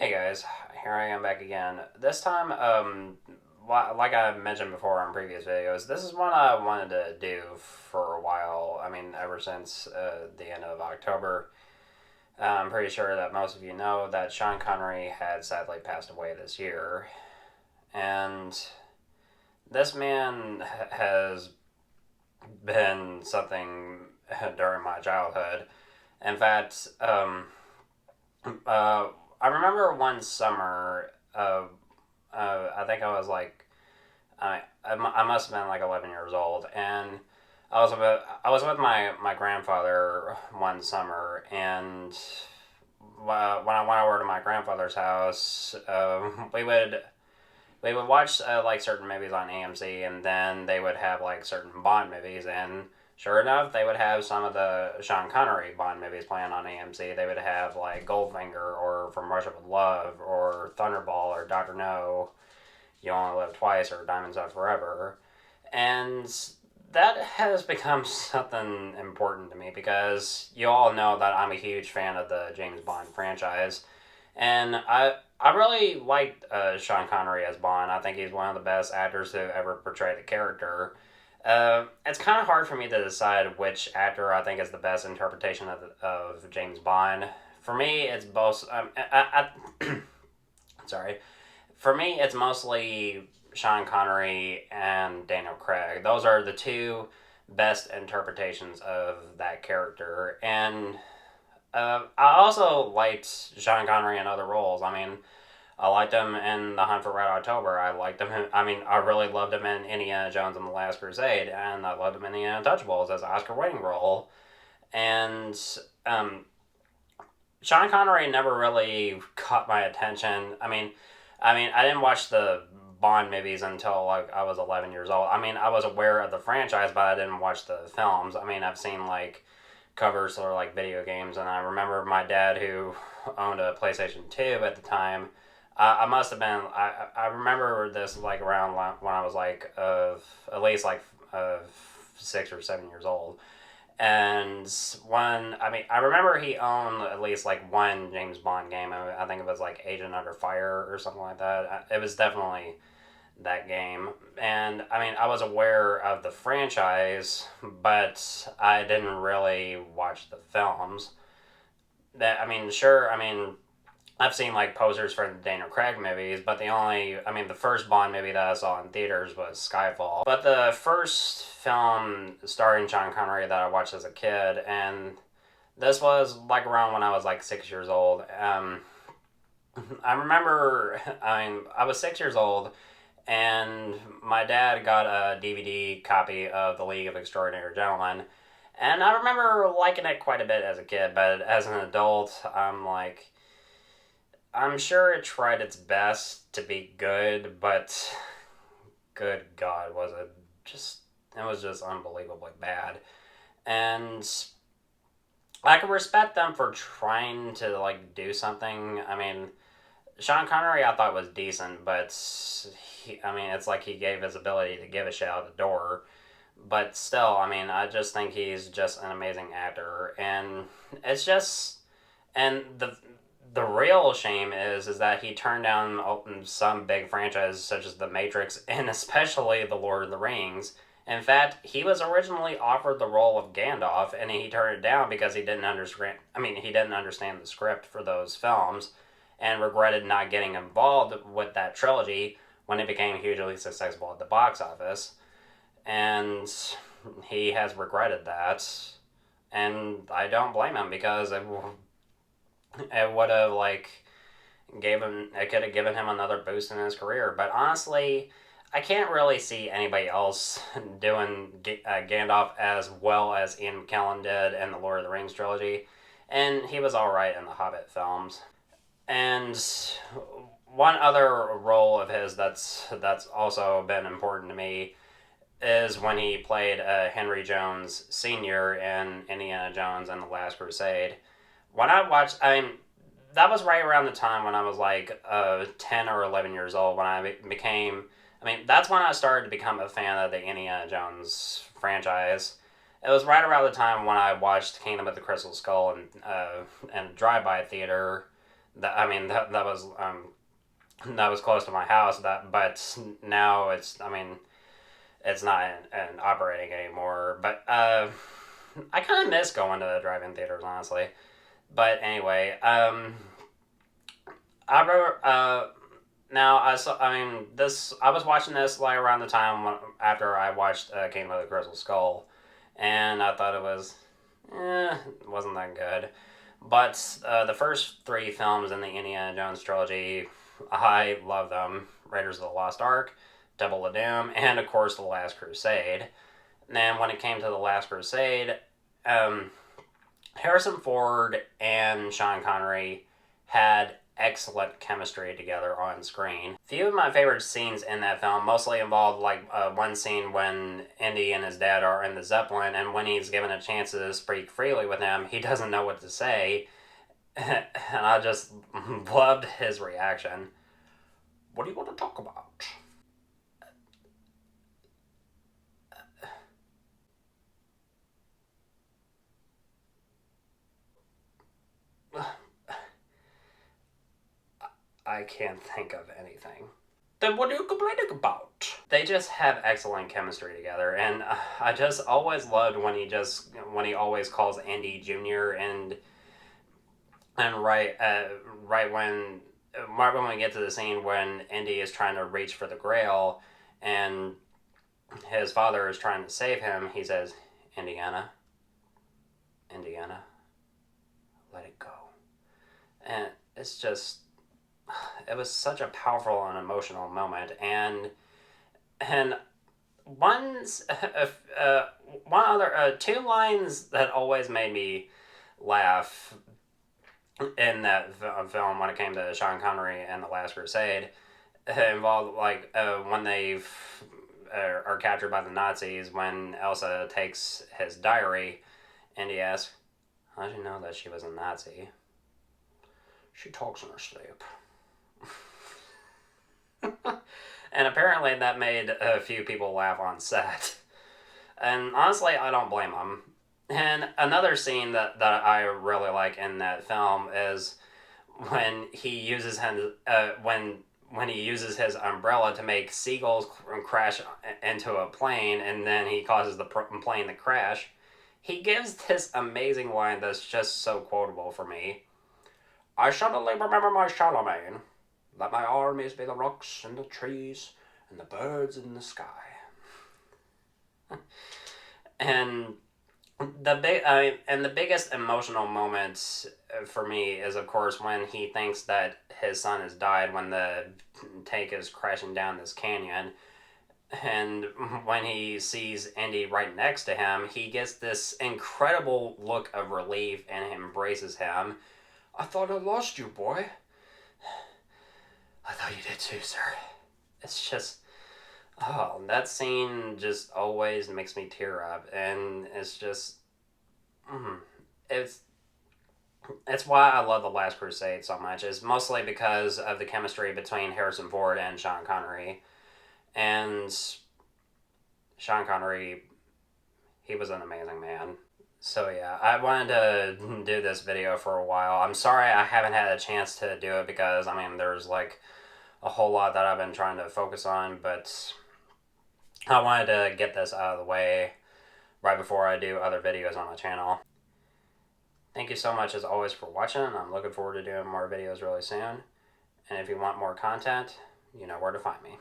Hey guys, here I am back again. This time, like I mentioned before on previous videos, this is one I wanted to do for a while. I mean, ever since the end of October. I'm pretty sure that most of you know that Sean Connery had sadly passed away this year. And this man has been something during my childhood. In fact, uh, I remember one summer, I think I was like, I must have been like 11 years old, and I was with my grandfather one summer, and when I went over to my grandfather's house, we would watch like certain movies on AMC, and then they would have like certain Bond movies, and sure enough, they would have some of the Sean Connery Bond movies playing on AMC. They would have like Goldfinger or From Russia with Love or Thunderball or Doctor No, You Only Live Twice or Diamonds Are Forever, and that has become something important to me because you all know that I'm a huge fan of the James Bond franchise, and I really liked Sean Connery as Bond. I think he's one of the best actors to ever portray the character. It's kind of hard for me to decide which actor I think is the best interpretation of James Bond. For me, it's both. Sorry. For me, it's mostly Sean Connery and Daniel Craig. Those are the two best interpretations of that character. And I also liked Sean Connery in other roles. I mean, I liked him in The Hunt for Red October. I liked him. I mean, I really loved him in Indiana Jones and the Last Crusade, and I loved him in The Untouchables as an Oscar-winning role. And um, Sean Connery never really caught my attention. I didn't watch the Bond movies until like I was 11 years old. I mean, I was aware of the franchise, but I didn't watch the films. I mean, I've seen like covers for like video games, and I remember my dad who owned a PlayStation 2 at the time. I must have been. I remember this like around when I was like at least like 6 or 7 years old. And I remember he owned at least like one James Bond game. I think it was like Agent Under Fire or something like that. It was definitely that game. And I mean, I was aware of the franchise, but I didn't really watch the films. I've seen like posters for the Daniel Craig movies, but the first Bond movie that I saw in theaters was Skyfall. But the first film starring Sean Connery that I watched as a kid, and this was like around when I was like 6 years old. I remember, I was 6 years old, and my dad got a DVD copy of The League of Extraordinary Gentlemen, and I remember liking it quite a bit as a kid, but as an adult, I'm sure it tried its best to be good, but good God, it was just unbelievably bad. And I can respect them for trying to like do something. I mean, Sean Connery I thought was decent, but it's like he gave his ability to give a shit out the door. But still, I just think he's just an amazing actor, and it's just and the real shame is that he turned down some big franchises such as The Matrix and especially The Lord of the Rings. In fact, he was originally offered the role of Gandalf, and he turned it down because he didn't understand. He didn't understand the script for those films, and regretted not getting involved with that trilogy when it became hugely successful at the box office. And he has regretted that, and I don't blame him because it would have like it could have given him another boost in his career. But honestly, I can't really see anybody else doing Gandalf as well as Ian McKellen did in the Lord of the Rings trilogy, and he was all right in the Hobbit films. And one other role of his that's also been important to me is when he played Henry Jones Sr. in Indiana Jones and the Last Crusade. When I watched, that was right around the time when I was like 10 or 11 years old when I became, that's when I started to become a fan of the Indiana Jones franchise. It was right around the time when I watched Kingdom of the Crystal Skull and a drive-by theater that was close to my house. But now it's not in operating anymore. But I kind of miss going to the drive-in theaters, honestly. But anyway, I wrote. Now I saw. I mean, this. I was watching this like around the time after I watched Kingdom of the Crystal Skull, and I thought it wasn't that good. But the first three films in the Indiana Jones trilogy, I love them. Raiders of the Lost Ark, Temple of Doom, and of course The Last Crusade. And when it came to The Last Crusade, um, Harrison Ford and Sean Connery had excellent chemistry together on screen. Few of my favorite scenes in that film mostly involved like one scene when Indy and his dad are in the Zeppelin, and when he's given a chance to speak freely with him, he doesn't know what to say. And I just loved his reaction. What do you want to talk about? I can't think of anything. Then what are you complaining about? They just have excellent chemistry together, and I just always loved when he always calls Andy Junior, and right when we get to the scene when Indy is trying to reach for the Grail, and his father is trying to save him, he says, Indiana, Indiana, let it go. And it's just, it was such a powerful and emotional moment. And one's, one other, two lines that always made me laugh in that film when it came to Sean Connery and The Last Crusade involved like when they are captured by the Nazis, when Elsa takes his diary and he asks, how did you know that she was a Nazi? She talks in her sleep. And apparently that made a few people laugh on set. And honestly, I don't blame them. And another scene that I really like in that film is when he uses when he uses his umbrella to make seagulls crash into a plane, and then he causes the plane to crash. He gives this amazing line that's just so quotable for me. I suddenly remember my Charlemagne. Let my armies be the rocks and the trees and the birds in the sky. And the biggest emotional moment for me is of course when he thinks that his son has died when the tank is crashing down this canyon, and when he sees Indy right next to him, he gets this incredible look of relief and embraces him. I thought I lost you, boy. I thought you did too, sir. It's just, oh, that scene just always makes me tear up, and it's just, it's it's why I love The Last Crusade so much. It's mostly because of the chemistry between Harrison Ford and Sean Connery, and Sean Connery, he was an amazing man. So yeah, I wanted to do this video for a while. I'm sorry I haven't had a chance to do it because there's like a whole lot that I've been trying to focus on, but I wanted to get this out of the way right before I do other videos on my channel. Thank you so much as always for watching. I'm looking forward to doing more videos really soon. And if you want more content, you know where to find me.